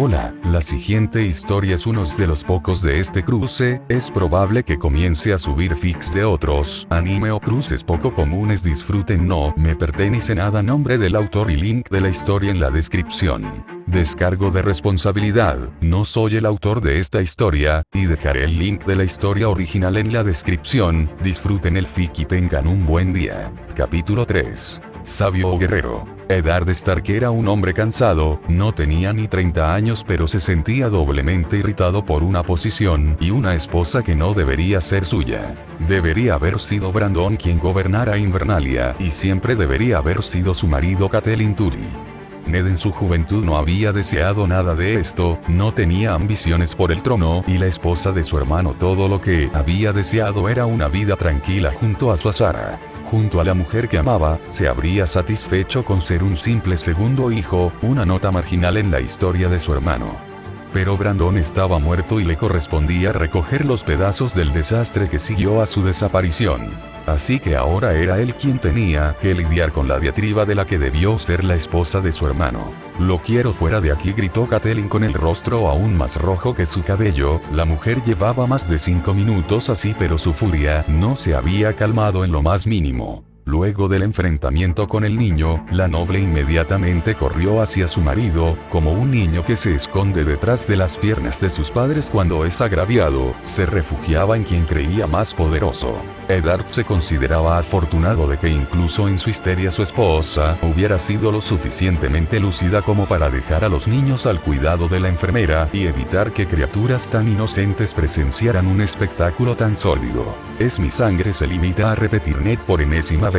Hola, la siguiente historia es uno de los pocos de este cruce, es probable que comience a subir fics de otros anime o cruces poco comunes. Disfruten, no me pertenece nada. Nombre del autor y link de la historia en la descripción. Descargo de responsabilidad, no soy el autor de esta historia, y dejaré el link de la historia original en la descripción. Disfruten el fic y tengan un buen día. Capítulo 3. Sabio o guerrero. Eddard Stark era un hombre cansado, no tenía ni 30 años, pero se sentía doblemente irritado por una posición y una esposa que no debería ser suya. Debería haber sido Brandon quien gobernara Invernalia, y siempre debería haber sido su marido Catelyn Tully. Ned en su juventud no había deseado nada de esto, no tenía ambiciones por el trono, y la esposa de su hermano todo lo que había deseado era una vida tranquila junto a su Azara. Junto a la mujer que amaba, se habría satisfecho con ser un simple segundo hijo, una nota marginal en la historia de su hermano. Pero Brandon estaba muerto y le correspondía recoger los pedazos del desastre que siguió a su desaparición. Así que ahora era él quien tenía que lidiar con la diatriba de la que debió ser la esposa de su hermano. «Lo quiero fuera de aquí», gritó Catelyn con el rostro aún más rojo que su cabello. La mujer llevaba más de 5 minutos así, pero su furia no se había calmado en lo más mínimo. Luego del enfrentamiento con el niño, la noble inmediatamente corrió hacia su marido, como un niño que se esconde detrás de las piernas de sus padres cuando es agraviado, se refugiaba en quien creía más poderoso. Eddard se consideraba afortunado de que incluso en su histeria su esposa hubiera sido lo suficientemente lúcida como para dejar a los niños al cuidado de la enfermera y evitar que criaturas tan inocentes presenciaran un espectáculo tan sórdido. «Es mi sangre», se limita a repetir Ned por enésima vez.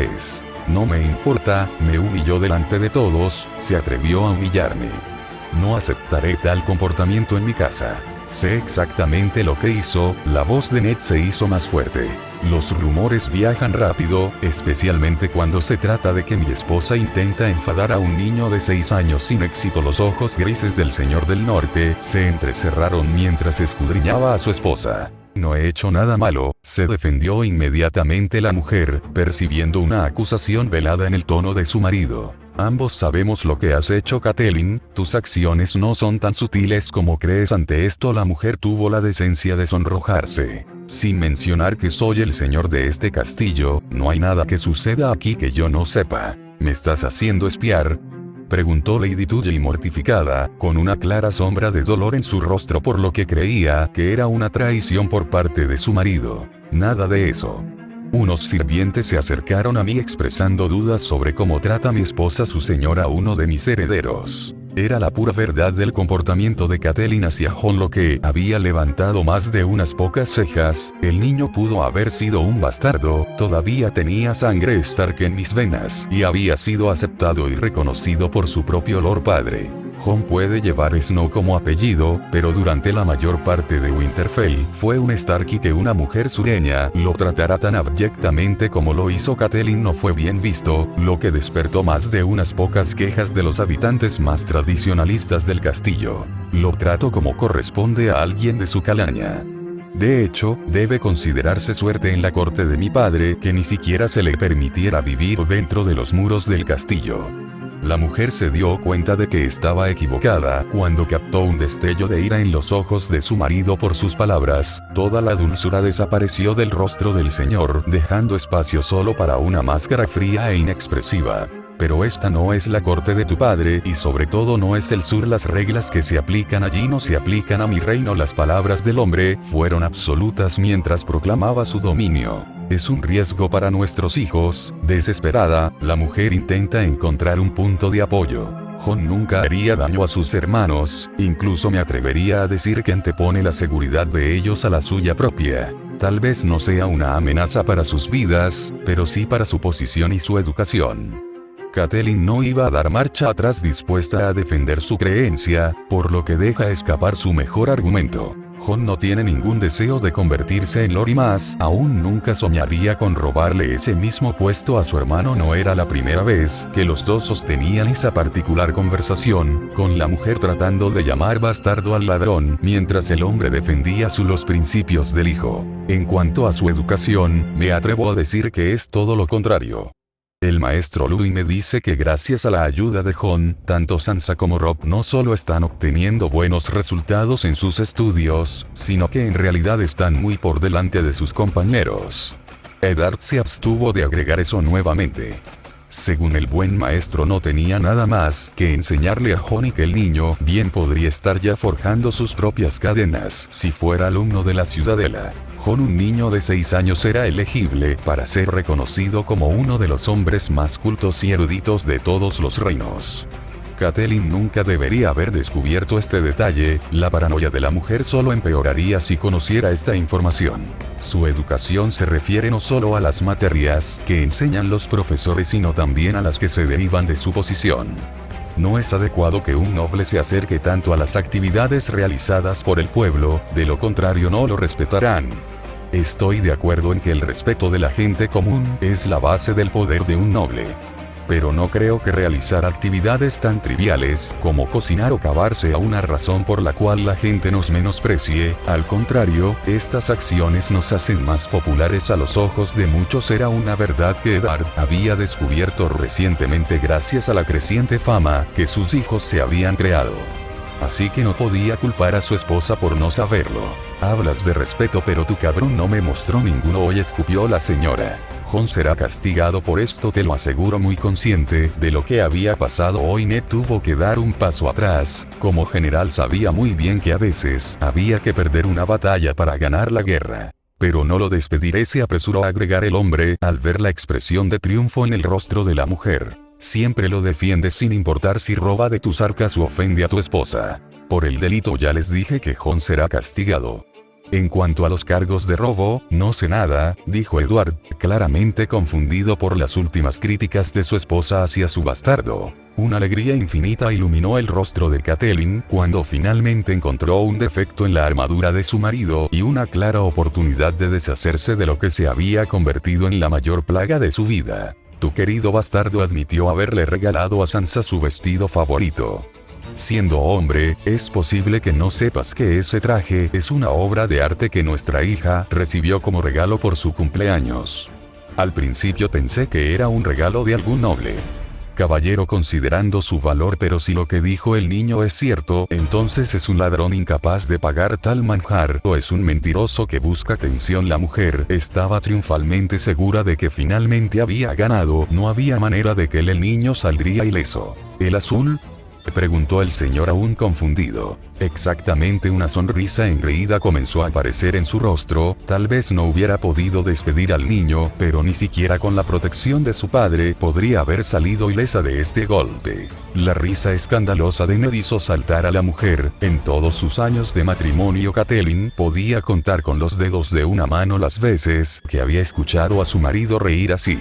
«No me importa», me humilló delante de todos, se atrevió a humillarme. «No aceptaré tal comportamiento en mi casa». «Sé exactamente lo que hizo», la voz de Ned se hizo más fuerte. «Los rumores viajan rápido, especialmente cuando se trata de que mi esposa intenta enfadar a un niño de 6 años sin éxito». Los ojos grises del señor del norte se entrecerraron mientras escudriñaba a su esposa. «No he hecho nada malo», se defendió inmediatamente la mujer, percibiendo una acusación velada en el tono de su marido. «Ambos sabemos lo que has hecho, Catelyn, tus acciones no son tan sutiles como crees». Ante esto la mujer tuvo la decencia de sonrojarse. «Sin mencionar que soy el señor de este castillo, no hay nada que suceda aquí que yo no sepa. ¿Me estás haciendo espiar?», preguntó Lady Tully mortificada, con una clara sombra de dolor en su rostro por lo que creía que era una traición por parte de su marido. «Nada de eso». Unos sirvientes se acercaron a mí expresando dudas sobre cómo trata mi esposa su señora, uno de mis herederos. Era la pura verdad del comportamiento de Catelyn hacia Jon lo que había levantado más de unas pocas cejas. «El niño pudo haber sido un bastardo, todavía tenía sangre Stark en mis venas, y había sido aceptado y reconocido por su propio Lord Padre. Jon puede llevar Snow como apellido, pero durante la mayor parte de Winterfell fue un Stark, y que una mujer sureña lo tratara tan abyectamente como lo hizo Catelyn no fue bien visto, lo que despertó más de unas pocas quejas de los habitantes más tradicionalistas del castillo. Lo trato como corresponde a alguien de su calaña. De hecho, debe considerarse suerte en la corte de mi padre que ni siquiera se le permitiera vivir dentro de los muros del castillo». La mujer se dio cuenta de que estaba equivocada cuando captó un destello de ira en los ojos de su marido por sus palabras. Toda la dulzura desapareció del rostro del señor, dejando espacio solo para una máscara fría e inexpresiva. «Pero esta no es la corte de tu padre, y sobre todo no es el sur. Las reglas que se aplican allí no se aplican a mi reino». Las palabras del hombre fueron absolutas mientras proclamaba su dominio. «Es un riesgo para nuestros hijos». Desesperada, la mujer intenta encontrar un punto de apoyo. «Jon nunca haría daño a sus hermanos, incluso me atrevería a decir que antepone la seguridad de ellos a la suya propia. Tal vez no sea una amenaza para sus vidas, pero sí para su posición y su educación». Catelyn no iba a dar marcha atrás, dispuesta a defender su creencia, por lo que deja escapar su mejor argumento. Jon no tiene ningún deseo de convertirse en Lord, y más aún nunca soñaría con robarle ese mismo puesto a su hermano. No era la primera vez que los dos sostenían esa particular conversación, con la mujer tratando de llamar bastardo al ladrón, mientras el hombre defendía los principios del hijo. En cuanto a su educación, me atrevo a decir que es todo lo contrario. El maestro Louis me dice que gracias a la ayuda de Jon, tanto Sansa como Robb no solo están obteniendo buenos resultados en sus estudios, sino que en realidad están muy por delante de sus compañeros. Eddard se abstuvo de agregar eso nuevamente. Según el buen maestro no tenía nada más que enseñarle a Jon y que el niño bien podría estar ya forjando sus propias cadenas si fuera alumno de la Ciudadela. Jon, un niño de 6 años, era elegible para ser reconocido como uno de los hombres más cultos y eruditos de todos los reinos. Catelyn nunca debería haber descubierto este detalle. La paranoia de la mujer solo empeoraría si conociera esta información. Su educación se refiere no solo a las materias que enseñan los profesores, sino también a las que se derivan de su posición. No es adecuado que un noble se acerque tanto a las actividades realizadas por el pueblo, de lo contrario no lo respetarán. Estoy de acuerdo en que el respeto de la gente común es la base del poder de un noble. Pero no creo que realizar actividades tan triviales como cocinar o cavar sea una razón por la cual la gente nos menosprecie. Al contrario, estas acciones nos hacen más populares a los ojos de muchos. Era una verdad que Eddard había descubierto recientemente gracias a la creciente fama que sus hijos se habían creado. Así que no podía culpar a su esposa por no saberlo. Hablas de respeto, pero tu cabrón no me mostró ninguno hoy, escupió la señora. Jon será castigado por esto, te lo aseguro. Muy consciente de lo que había pasado hoy, Ned tuvo que dar un paso atrás. Como general sabía muy bien que a veces había que perder una batalla para ganar la guerra. Pero no lo despediré, se apresuró a agregar el hombre al ver la expresión de triunfo en el rostro de la mujer. Siempre lo defiendes sin importar si roba de tus arcas o ofende a tu esposa. Por el delito ya les dije que Jon será castigado. En cuanto a los cargos de robo, no sé nada, dijo Edward, claramente confundido por las últimas críticas de su esposa hacia su bastardo. Una alegría infinita iluminó el rostro de Catelyn cuando finalmente encontró un defecto en la armadura de su marido y una clara oportunidad de deshacerse de lo que se había convertido en la mayor plaga de su vida. Tu querido bastardo admitió haberle regalado a Sansa su vestido favorito. Siendo hombre, es posible que no sepas que ese traje es una obra de arte que nuestra hija recibió como regalo por su cumpleaños. Al principio pensé que era un regalo de algún noble caballero considerando su valor, pero si lo que dijo el niño es cierto, entonces es un ladrón incapaz de pagar tal manjar, o es un mentiroso que busca atención. La mujer estaba triunfalmente segura de que finalmente había ganado. No había manera de que el niño saldría ileso. ¿El azul?, preguntó el señor aún confundido. Exactamente. Una sonrisa engreída comenzó a aparecer en su rostro. Tal vez no hubiera podido despedir al niño, pero ni siquiera con la protección de su padre podría haber salido ilesa de este golpe. La risa escandalosa de Ned hizo saltar a la mujer. En todos sus años de matrimonio, Catelyn podía contar con los dedos de una mano las veces que había escuchado a su marido reír así.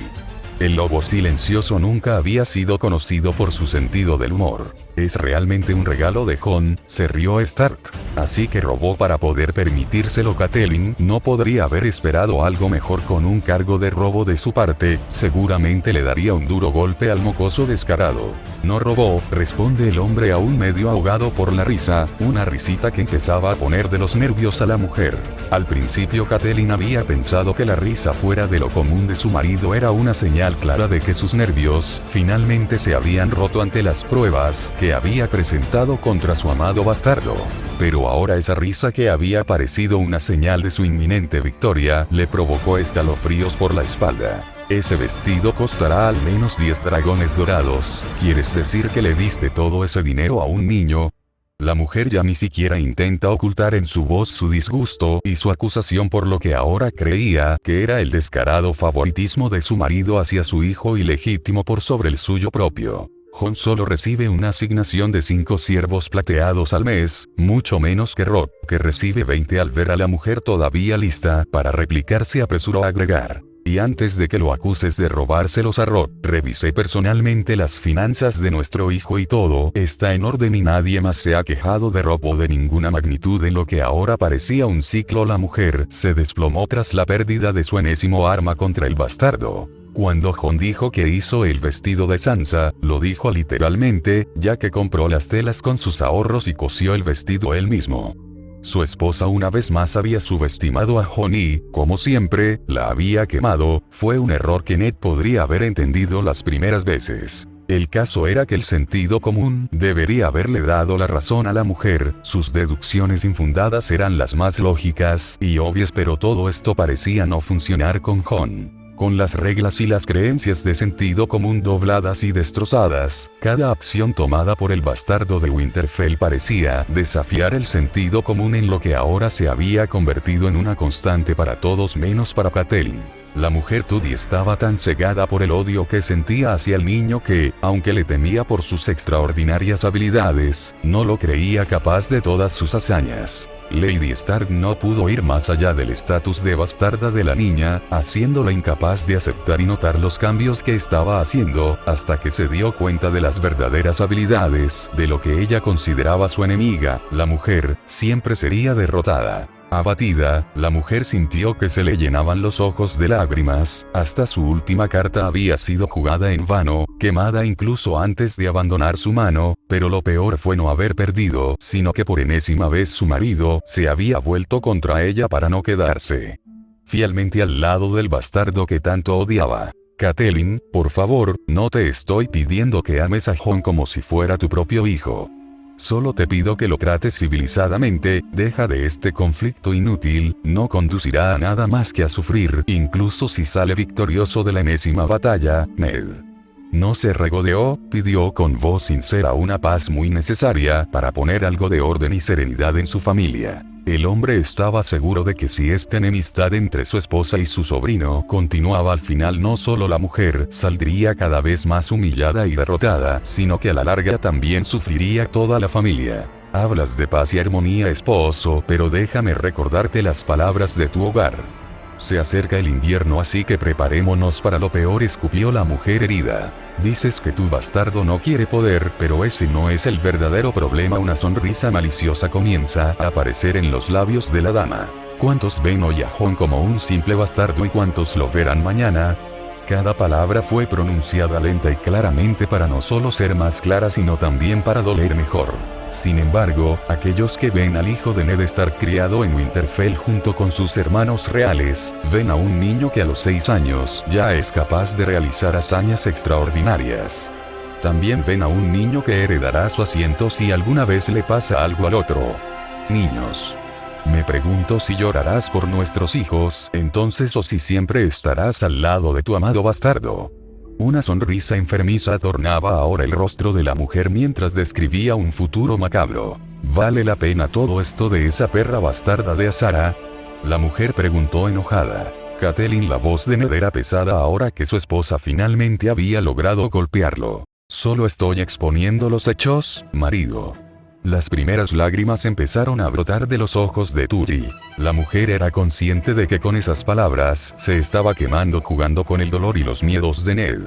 El lobo silencioso nunca había sido conocido por su sentido del humor. Es realmente un regalo de Jon, se rió Stark. Así que robó para poder permitírselo. Catelyn no podría haber esperado algo mejor. Con un cargo de robo de su parte, seguramente le daría un duro golpe al mocoso descarado. No robó, responde el hombre aún medio ahogado por la risa, una risita que empezaba a poner de los nervios a la mujer. Al principio Catelyn había pensado que la risa fuera de lo común de su marido era una señal clara de que sus nervios finalmente se habían roto ante las pruebas que había presentado contra su amado bastardo. Pero ahora esa risa, que había parecido una señal de su inminente victoria, le provocó escalofríos por la espalda. Ese vestido costará al menos 10 dragones dorados. ¿Quieres decir que le diste todo ese dinero a un niño? La mujer ya ni siquiera intenta ocultar en su voz su disgusto y su acusación por lo que ahora creía que era el descarado favoritismo de su marido hacia su hijo ilegítimo por sobre el suyo propio. Jon solo recibe una asignación de 5 ciervos plateados al mes, mucho menos que Robb, que recibe 20. Al ver a la mujer todavía lista para replicar, se apresuró a agregar: y antes de que lo acuses de robárselos a Robb, revisé personalmente las finanzas de nuestro hijo y todo está en orden y nadie más se ha quejado de robo de ninguna magnitud. En lo que ahora parecía un ciclo, la mujer se desplomó tras la pérdida de su enésimo arma contra el bastardo. Cuando Jon dijo que hizo el vestido de Sansa, lo dijo literalmente, ya que compró las telas con sus ahorros y cosió el vestido él mismo. Su esposa una vez más había subestimado a Jon y, como siempre, la había quemado. Fue un error que Ned podría haber entendido las primeras veces. El caso era que el sentido común debería haberle dado la razón a la mujer, sus deducciones infundadas eran las más lógicas y obvias, pero todo esto parecía no funcionar con Jon. Con las reglas y las creencias de sentido común dobladas y destrozadas, cada acción tomada por el bastardo de Winterfell parecía desafiar el sentido común en lo que ahora se había convertido en una constante para todos menos para Catelyn. La mujer Tudi estaba tan cegada por el odio que sentía hacia el niño que, aunque le temía por sus extraordinarias habilidades, no lo creía capaz de todas sus hazañas. Lady Stark no pudo ir más allá del estatus de bastarda de la niña, haciéndola incapaz de aceptar y notar los cambios que estaba haciendo, hasta que se dio cuenta de las verdaderas habilidades de lo que ella consideraba su enemiga. La mujer siempre sería derrotada. Abatida, la mujer sintió que se le llenaban los ojos de lágrimas, hasta su última carta había sido jugada en vano, quemada incluso antes de abandonar su mano, pero lo peor fue no haber perdido, sino que por enésima vez su marido se había vuelto contra ella para no quedarse fielmente al lado del bastardo que tanto odiaba. Catelyn, por favor, no te estoy pidiendo que ames a Jon como si fuera tu propio hijo. Solo te pido que lo trates civilizadamente, deja de este conflicto inútil, no conducirá a nada más que a sufrir, incluso si sale victorioso de la enésima batalla, Ned. No se regodeó, pidió con voz sincera una paz muy necesaria para poner algo de orden y serenidad en su familia. El hombre estaba seguro de que si esta enemistad entre su esposa y su sobrino continuaba, al final no solo la mujer saldría cada vez más humillada y derrotada, sino que a la larga también sufriría toda la familia. Hablas de paz y armonía, esposo, pero déjame recordarte las palabras de tu hogar. Se acerca el invierno, así que preparémonos para lo peor, escupió la mujer herida. Dices que tu bastardo no quiere poder, pero ese no es el verdadero problema. Una sonrisa maliciosa comienza a aparecer en los labios de la dama. ¿Cuántos ven hoy a Jon como un simple bastardo y cuántos lo verán mañana? Cada palabra fue pronunciada lenta y claramente para no solo ser más clara sino también para doler mejor. Sin embargo, aquellos que ven al hijo de Ned Stark criado en Winterfell junto con sus hermanos reales, ven a un niño que a los 6 años ya es capaz de realizar hazañas extraordinarias. También ven a un niño que heredará su asiento si alguna vez le pasa algo al otro. Niños. Me pregunto si llorarás por nuestros hijos, entonces, o si siempre estarás al lado de tu amado bastardo. Una sonrisa enfermiza adornaba ahora el rostro de la mujer mientras describía un futuro macabro. ¿Vale la pena todo esto de esa perra bastarda de Azara? La mujer preguntó enojada. Catelyn, la voz de Ned era pesada ahora que su esposa finalmente había logrado golpearlo. Solo estoy exponiendo los hechos, marido. Las primeras lágrimas empezaron a brotar de los ojos de Tudi. La mujer era consciente de que con esas palabras se estaba quemando, jugando con el dolor y los miedos de Ned.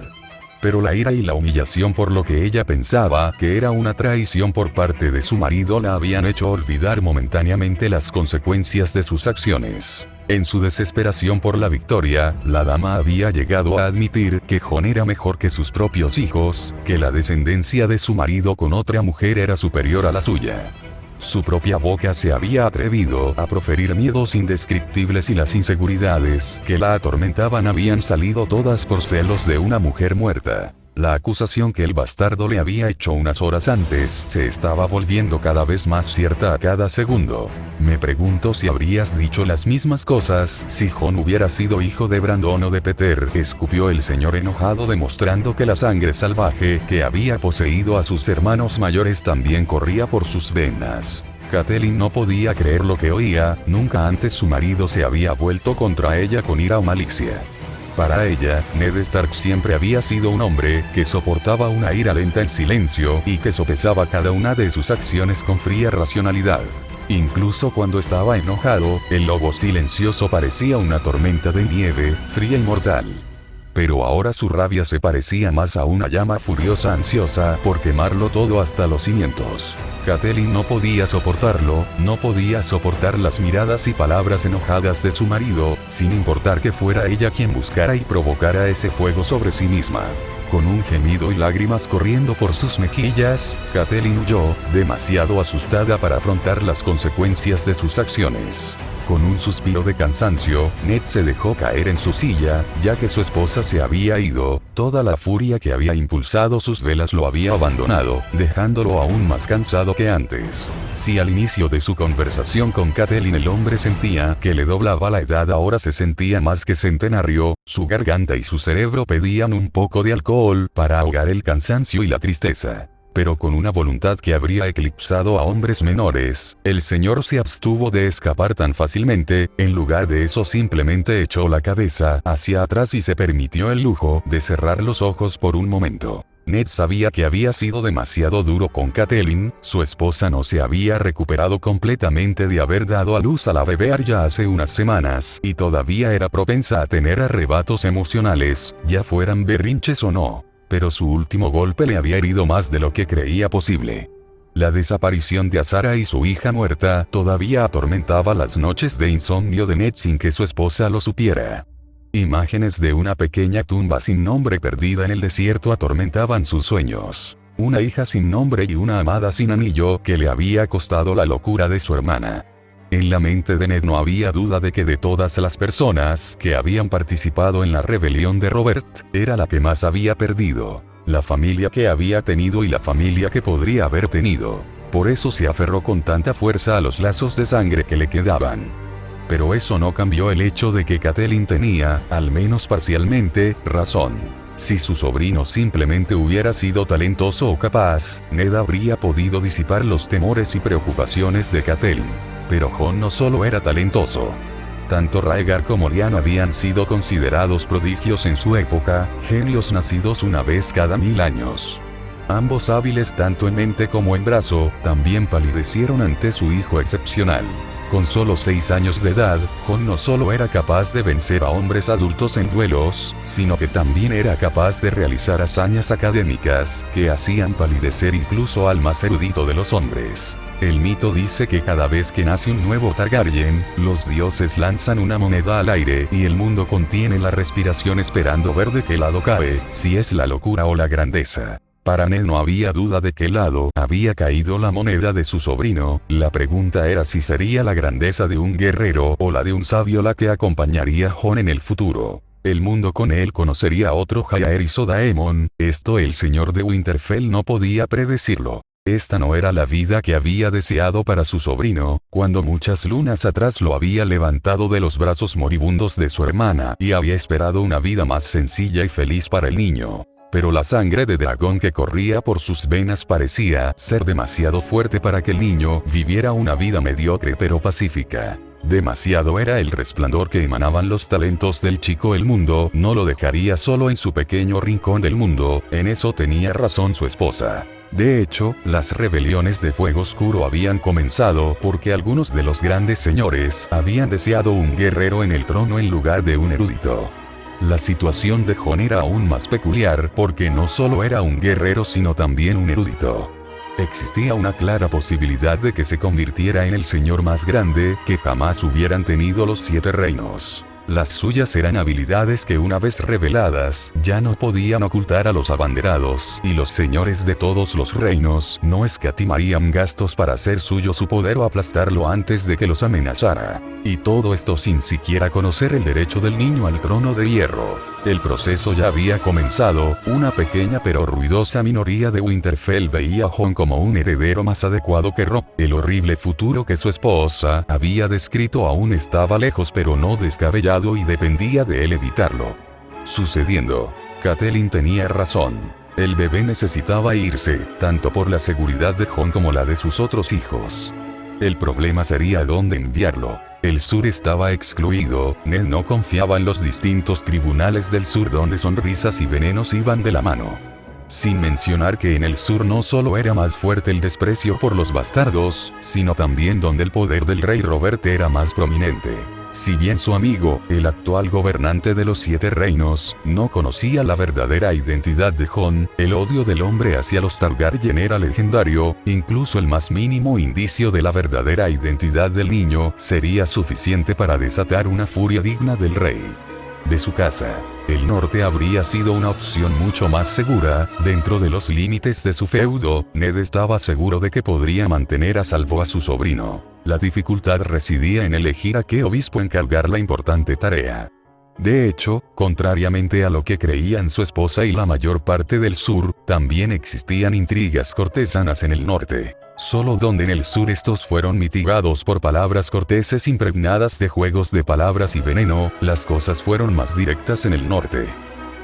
Pero la ira y la humillación por lo que ella pensaba que era una traición por parte de su marido la habían hecho olvidar momentáneamente las consecuencias de sus acciones. En su desesperación por la victoria, la dama había llegado a admitir que Jon era mejor que sus propios hijos, que la descendencia de su marido con otra mujer era superior a la suya. Su propia boca se había atrevido a proferir miedos indescriptibles y las inseguridades que la atormentaban habían salido todas por celos de una mujer muerta. La acusación que el bastardo le había hecho unas horas antes se estaba volviendo cada vez más cierta a cada segundo. Me pregunto si habrías dicho las mismas cosas si Jon hubiera sido hijo de Brandon o de Peter, escupió el señor enojado, demostrando que la sangre salvaje que había poseído a sus hermanos mayores también corría por sus venas. Catelyn no podía creer lo que oía, nunca antes su marido se había vuelto contra ella con ira o malicia. Para ella, Ned Stark siempre había sido un hombre que soportaba una ira lenta en silencio y que sopesaba cada una de sus acciones con fría racionalidad. Incluso cuando estaba enojado, el lobo silencioso parecía una tormenta de nieve, fría y mortal. Pero ahora su rabia se parecía más a una llama furiosa ansiosa por quemarlo todo hasta los cimientos. Catelyn no podía soportarlo, no podía soportar las miradas y palabras enojadas de su marido, sin importar que fuera ella quien buscara y provocara ese fuego sobre sí misma. Con un gemido y lágrimas corriendo por sus mejillas, Catelyn huyó, demasiado asustada para afrontar las consecuencias de sus acciones. Con un suspiro de cansancio, Ned se dejó caer en su silla, ya que su esposa se había ido, toda la furia que había impulsado sus velas lo había abandonado, dejándolo aún más cansado que antes. Si al inicio de su conversación con Catelyn el hombre sentía que le doblaba la edad, ahora se sentía más que centenario, su garganta y su cerebro pedían un poco de alcohol para ahogar el cansancio y la tristeza. Pero con una voluntad que habría eclipsado a hombres menores, el señor se abstuvo de escapar tan fácilmente, en lugar de eso simplemente echó la cabeza hacia atrás y se permitió el lujo de cerrar los ojos por un momento. Ned sabía que había sido demasiado duro con Catelyn, su esposa no se había recuperado completamente de haber dado a luz a la bebé ya hace unas semanas, y todavía era propensa a tener arrebatos emocionales, ya fueran berrinches o no. Pero su último golpe le había herido más de lo que creía posible. La desaparición de Azara y su hija muerta todavía atormentaba las noches de insomnio de Ned sin que su esposa lo supiera. Imágenes de una pequeña tumba sin nombre perdida en el desierto atormentaban sus sueños. Una hija sin nombre y una amada sin anillo que le había costado la locura de su hermana. En la mente de Ned no había duda de que de todas las personas que habían participado en la rebelión de Robert, era la que más había perdido. La familia que había tenido y la familia que podría haber tenido. Por eso se aferró con tanta fuerza a los lazos de sangre que le quedaban. Pero eso no cambió el hecho de que Catelyn tenía, al menos parcialmente, razón. Si su sobrino simplemente hubiera sido talentoso o capaz, Ned habría podido disipar los temores y preocupaciones de Catelyn. Pero Jon no solo era talentoso. Tanto Rhaegar como Lyanna habían sido considerados prodigios en su época, genios nacidos una vez cada 1000 años. Ambos hábiles tanto en mente como en brazo, también palidecieron ante su hijo excepcional. Con solo 6 años de edad, Jon no solo era capaz de vencer a hombres adultos en duelos, sino que también era capaz de realizar hazañas académicas que hacían palidecer incluso al más erudito de los hombres. El mito dice que cada vez que nace un nuevo Targaryen, los dioses lanzan una moneda al aire y el mundo contiene la respiración esperando ver de qué lado cae, si es la locura o la grandeza. Para Ned no había duda de qué lado había caído la moneda de su sobrino, la pregunta era si sería la grandeza de un guerrero o la de un sabio la que acompañaría a Jon en el futuro. El mundo con él conocería a otro Jaehaerys o Daemon, esto el señor de Winterfell no podía predecirlo. Esta no era la vida que había deseado para su sobrino, cuando muchas lunas atrás lo había levantado de los brazos moribundos de su hermana y había esperado una vida más sencilla y feliz para el niño. Pero la sangre de dragón que corría por sus venas parecía ser demasiado fuerte para que el niño viviera una vida mediocre pero pacífica. Demasiado era el resplandor que emanaban los talentos del chico. El mundo no lo dejaría solo en su pequeño rincón del mundo, en eso tenía razón su esposa. De hecho, las rebeliones de Fuego Oscuro habían comenzado porque algunos de los grandes señores habían deseado un guerrero en el trono en lugar de un erudito. La situación de Jon era aún más peculiar porque no solo era un guerrero sino también un erudito. Existía una clara posibilidad de que se convirtiera en el señor más grande que jamás hubieran tenido los 7 reinos. Las suyas eran habilidades que una vez reveladas, ya no podían ocultar a los abanderados, y los señores de todos los reinos no escatimarían gastos para hacer suyo su poder o aplastarlo antes de que los amenazara. Y todo esto sin siquiera conocer el derecho del niño al trono de hierro. El proceso ya había comenzado, una pequeña pero ruidosa minoría de Winterfell veía a Jon como un heredero más adecuado que Robb. El horrible futuro que su esposa había descrito aún estaba lejos pero no descabellado y dependía de él evitarlo. Sucediendo. Catelyn tenía razón. El bebé necesitaba irse, tanto por la seguridad de Jon como la de sus otros hijos. El problema sería dónde enviarlo. El sur estaba excluido, Ned no confiaba en los distintos tribunales del sur donde sonrisas y venenos iban de la mano. Sin mencionar que en el sur no solo era más fuerte el desprecio por los bastardos, sino también donde el poder del rey Robert era más prominente. Si bien su amigo, el actual gobernante de los 7 reinos, no conocía la verdadera identidad de Jon, el odio del hombre hacia los Targaryen era legendario, incluso el más mínimo indicio de la verdadera identidad del niño sería suficiente para desatar una furia digna del rey. de su casa. El norte habría sido una opción mucho más segura. Dentro de los límites de su feudo, Ned estaba seguro de que podría mantener a salvo a su sobrino. La dificultad residía en elegir a qué obispo encargar la importante tarea. De hecho, contrariamente a lo que creían su esposa y la mayor parte del sur, también existían intrigas cortesanas en el norte. Solo donde en el sur estos fueron mitigados por palabras corteses impregnadas de juegos de palabras y veneno, las cosas fueron más directas en el norte.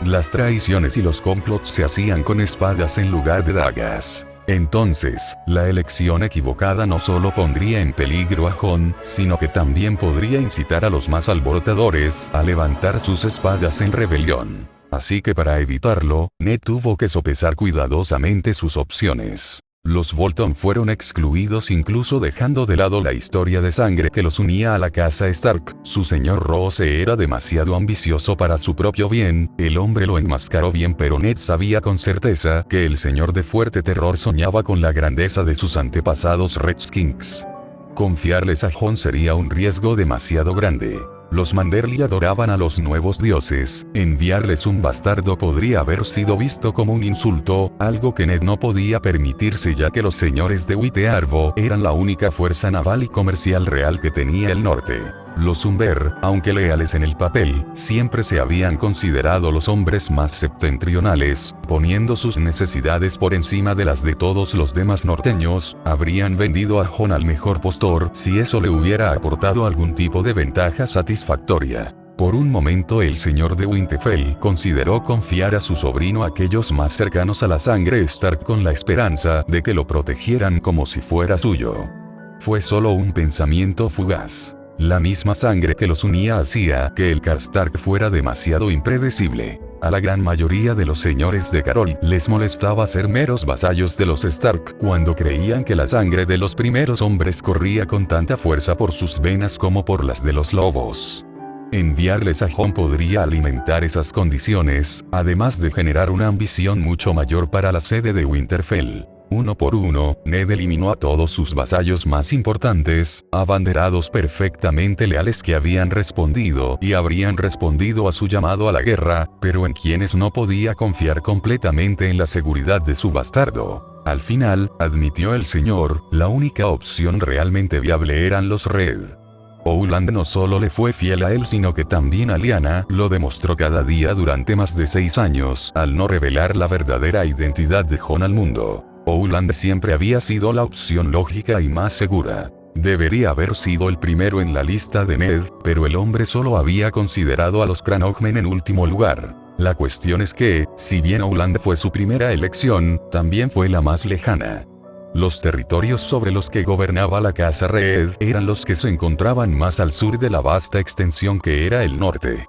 Las traiciones y los complots se hacían con espadas en lugar de dagas. Entonces, la elección equivocada no solo pondría en peligro a Jon, sino que también podría incitar a los más alborotadores a levantar sus espadas en rebelión. Así que para evitarlo, Ned tuvo que sopesar cuidadosamente sus opciones. Los Bolton fueron excluidos incluso dejando de lado la historia de sangre que los unía a la casa Stark. Su señor Roose era demasiado ambicioso para su propio bien, el hombre lo enmascaró bien, pero Ned sabía con certeza que el señor de fuerte terror soñaba con la grandeza de sus antepasados Redskins. Confiarles a Jon sería un riesgo demasiado grande. Los Manderly adoraban a los nuevos dioses. Enviarles un bastardo podría haber sido visto como un insulto, algo que Ned no podía permitirse ya que los señores de Whitearvo eran la única fuerza naval y comercial real que tenía el norte. Los Umber, aunque leales en el papel, siempre se habían considerado los hombres más septentrionales, poniendo sus necesidades por encima de las de todos los demás norteños. Habrían vendido a Jon al mejor postor si eso le hubiera aportado algún tipo de ventaja satisfactoria. Por un momento el señor de Winterfell consideró confiar a su sobrino a aquellos más cercanos a la sangre Stark con la esperanza de que lo protegieran como si fuera suyo. Fue solo un pensamiento fugaz. La misma sangre que los unía hacía que el Karstark fuera demasiado impredecible. A la gran mayoría de los señores de Carol les molestaba ser meros vasallos de los Stark cuando creían que la sangre de los primeros hombres corría con tanta fuerza por sus venas como por las de los lobos. Enviarles a Jon podría alimentar esas condiciones, además de generar una ambición mucho mayor para la sede de Winterfell. Uno por uno, Ned eliminó a todos sus vasallos más importantes, abanderados perfectamente leales que habían respondido y habrían respondido a su llamado a la guerra, pero en quienes no podía confiar completamente en la seguridad de su bastardo. Al final, admitió el señor, la única opción realmente viable eran los Red. Oland no solo le fue fiel a él sino que también a Lyanna, lo demostró cada día durante más de 6 años, al no revelar la verdadera identidad de Jon al mundo. Oland siempre había sido la opción lógica y más segura. Debería haber sido el primero en la lista de Ned, pero el hombre solo había considerado a los Cranogmen en último lugar. La cuestión es que, si bien Oland fue su primera elección, también fue la más lejana. Los territorios sobre los que gobernaba la casa Red eran los que se encontraban más al sur de la vasta extensión que era el norte.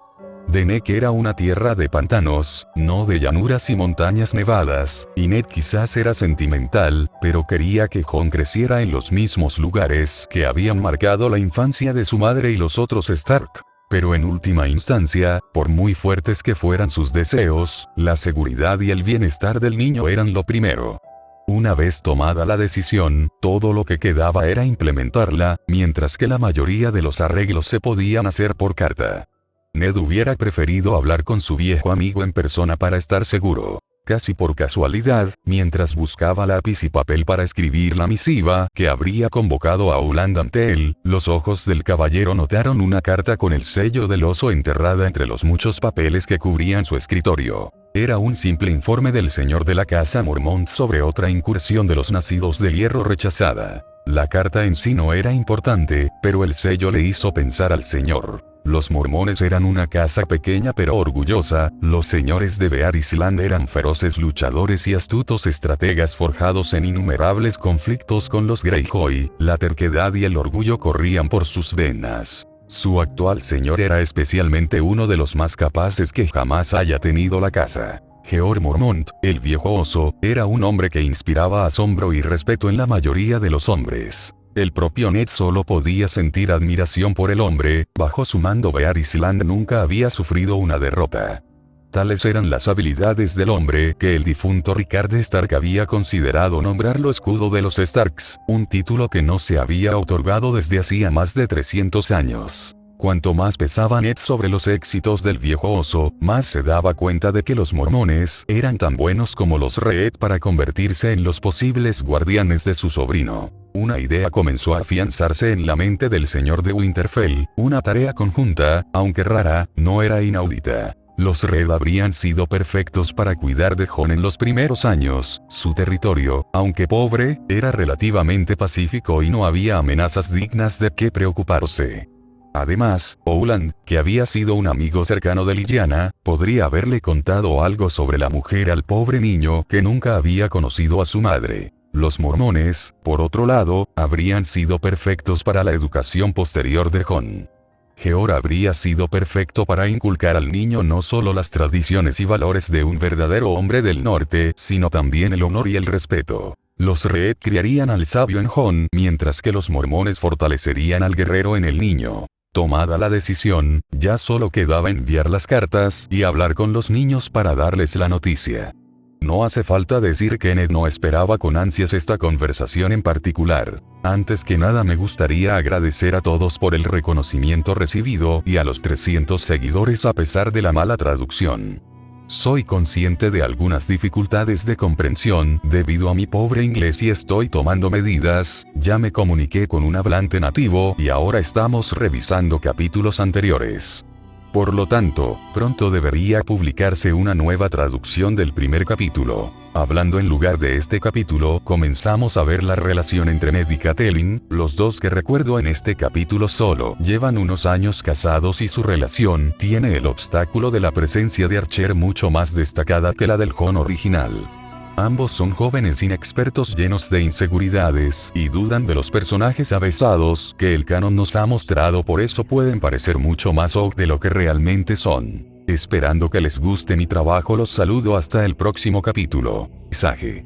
Denek era una tierra de pantanos, no de llanuras y montañas nevadas, y Ned quizás era sentimental, pero quería que Jon creciera en los mismos lugares que habían marcado la infancia de su madre y los otros Stark. Pero en última instancia, por muy fuertes que fueran sus deseos, la seguridad y el bienestar del niño eran lo primero. Una vez tomada la decisión, todo lo que quedaba era implementarla, mientras que la mayoría de los arreglos se podían hacer por carta. Ned hubiera preferido hablar con su viejo amigo en persona para estar seguro. Casi por casualidad, mientras buscaba lápiz y papel para escribir la misiva que habría convocado a Oland ante él, los ojos del caballero notaron una carta con el sello del oso enterrada entre los muchos papeles que cubrían su escritorio. Era un simple informe del señor de la casa Mormont sobre otra incursión de los nacidos del hierro rechazada. La carta en sí no era importante, pero el sello le hizo pensar al señor. Los mormones eran una casa pequeña pero orgullosa, los señores de Bear Island eran feroces luchadores y astutos estrategas forjados en innumerables conflictos con los Greyjoy, la terquedad y el orgullo corrían por sus venas. Su actual señor era especialmente uno de los más capaces que jamás haya tenido la casa. Jeor Mormont, el viejo oso, era un hombre que inspiraba asombro y respeto en la mayoría de los hombres. El propio Ned solo podía sentir admiración por el hombre, bajo su mando Bear Island nunca había sufrido una derrota. Tales eran las habilidades del hombre que el difunto Rickard Stark había considerado nombrarlo escudo de los Starks, un título que no se había otorgado desde hacía más de 300 años. Cuanto más pesaba Ned sobre los éxitos del viejo oso, más se daba cuenta de que los mormones eran tan buenos como los Reed para convertirse en los posibles guardianes de su sobrino. Una idea comenzó a afianzarse en la mente del señor de Winterfell, una tarea conjunta, aunque rara, no era inaudita. Los Reed habrían sido perfectos para cuidar de Jon en los primeros años. Su territorio, aunque pobre, era relativamente pacífico y no había amenazas dignas de qué preocuparse. Además, Owland, que había sido un amigo cercano de Lyanna, podría haberle contado algo sobre la mujer al pobre niño que nunca había conocido a su madre. Los mormones, por otro lado, habrían sido perfectos para la educación posterior de Jon. Jeor habría sido perfecto para inculcar al niño no solo las tradiciones y valores de un verdadero hombre del norte, sino también el honor y el respeto. Los Reed criarían al sabio en Jon, mientras que los mormones fortalecerían al guerrero en el niño. Tomada la decisión, ya solo quedaba enviar las cartas y hablar con los niños para darles la noticia. No hace falta decir que Ned no esperaba con ansias esta conversación en particular. Antes que nada me gustaría agradecer a todos por el reconocimiento recibido y a los 300 seguidores a pesar de la mala traducción. Soy consciente de algunas dificultades de comprensión debido a mi pobre inglés y estoy tomando medidas. Ya me comuniqué con un hablante nativo y ahora estamos revisando capítulos anteriores. Por lo tanto, pronto debería publicarse una nueva traducción del primer capítulo. Hablando en lugar de este capítulo, comenzamos a ver la relación entre Ned y Catelyn. Los dos que recuerdo en este capítulo solo llevan unos años casados y su relación tiene el obstáculo de la presencia de Archer mucho más destacada que la del Jon original. Ambos son jóvenes inexpertos llenos de inseguridades y dudan de los personajes avesados que el canon nos ha mostrado, por eso pueden parecer mucho más OG de lo que realmente son. Esperando que les guste mi trabajo, los saludo hasta el próximo capítulo. Sage.